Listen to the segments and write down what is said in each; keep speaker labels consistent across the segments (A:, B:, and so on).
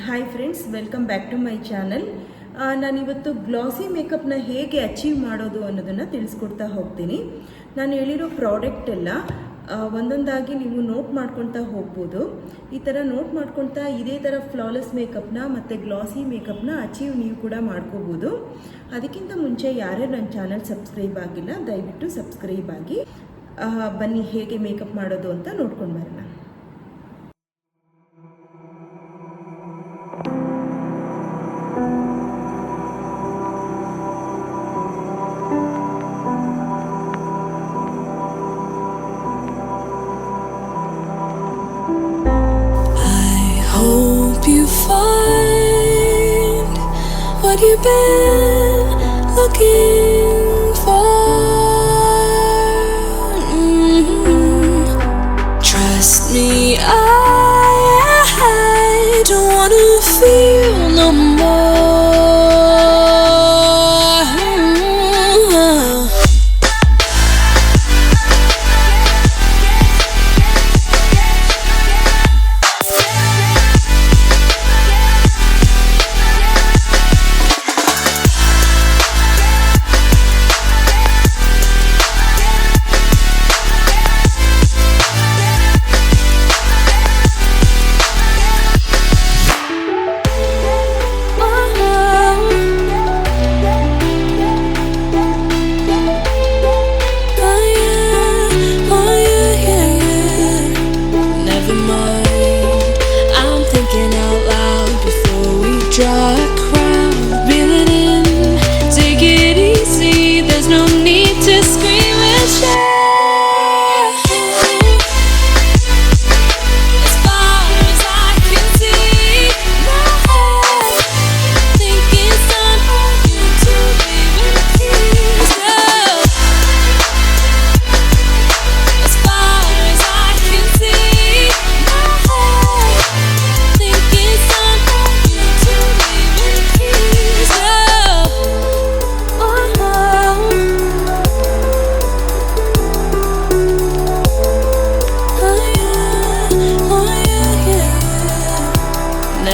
A: Hi friends, welcome back to my channel. ನಾನಿವತ್ತು glossy ಮೇಕಪ್ನ ಹೇಗೆ achieve ಮಾಡೋದು ಅನ್ನೋದನ್ನು ತಿಳಿಸ್ಕೊಡ್ತಾ ಹೋಗ್ತೀನಿ. ನಾನು ಹೇಳಿರೋ ಪ್ರಾಡಕ್ಟ್ ಎಲ್ಲ ಒಂದೊಂದಾಗಿ ನೀವು ನೋಟ್ ಮಾಡ್ಕೊಳ್ತಾ ಹೋಗ್ಬೋದು. ಈ ಥರ ನೋಟ್ ಮಾಡ್ಕೊಳ್ತಾ ಇದೇ ಥರ ಫ್ಲಾಲೆಸ್ ಮೇಕಪ್ನ ಮತ್ತು ಗ್ಲಾಸಿ ಮೇಕಪ್ನ ಅಚೀವ್ ನೀವು ಕೂಡ ಮಾಡ್ಕೋಬೋದು. ಅದಕ್ಕಿಂತ ಮುಂಚೆ ಯಾರ್ಯಾರು ನನ್ನ ಚಾನಲ್ ಸಬ್ಸ್ಕ್ರೈಬ್ ಆಗಿಲ್ಲ, ದಯವಿಟ್ಟು ಸಬ್ಸ್ಕ್ರೈಬ್ ಆಗಿ. ಬನ್ನಿ ಹೇಗೆ ಮೇಕಪ್ ಮಾಡೋದು ಅಂತ ನೋಡ್ಕೊಂಡು ಬರೋಣ.
B: What you've been looking for. Trust me, I don't wanna feel no more.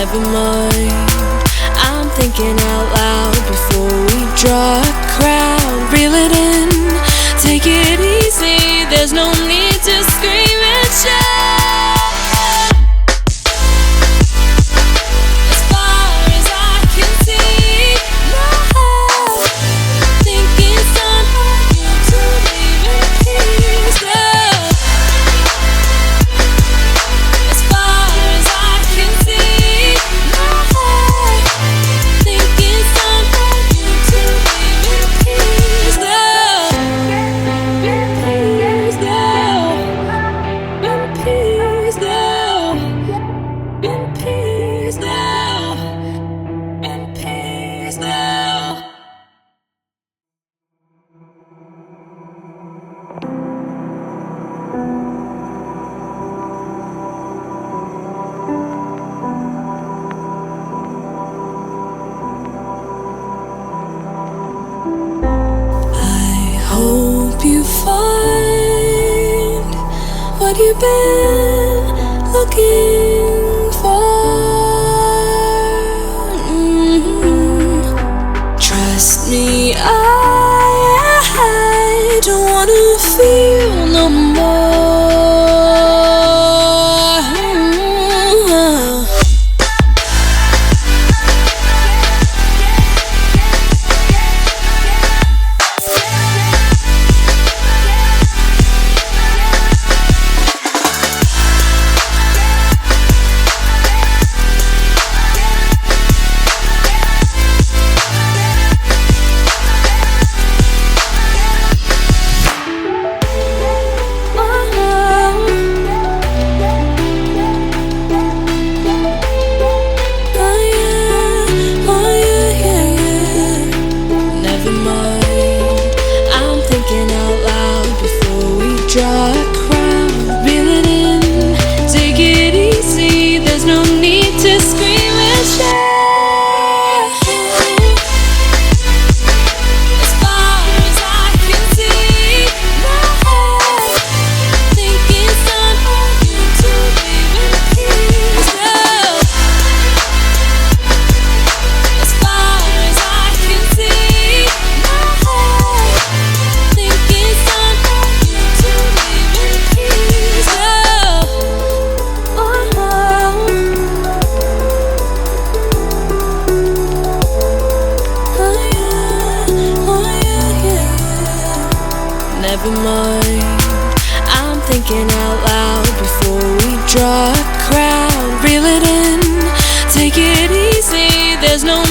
B: Never mind, I'm thinking out loud before we draw a crowd. Reel it in, take it easy, there's no need to scream and shout. As far as I can see, now think it's time for you to leave in peace. As far as I can see, you find what you've been looking for. Trust me, I don't wanna feel no more. mind. I'm thinking out loud before we draw a crowd. Reel it in, take it easy, there's no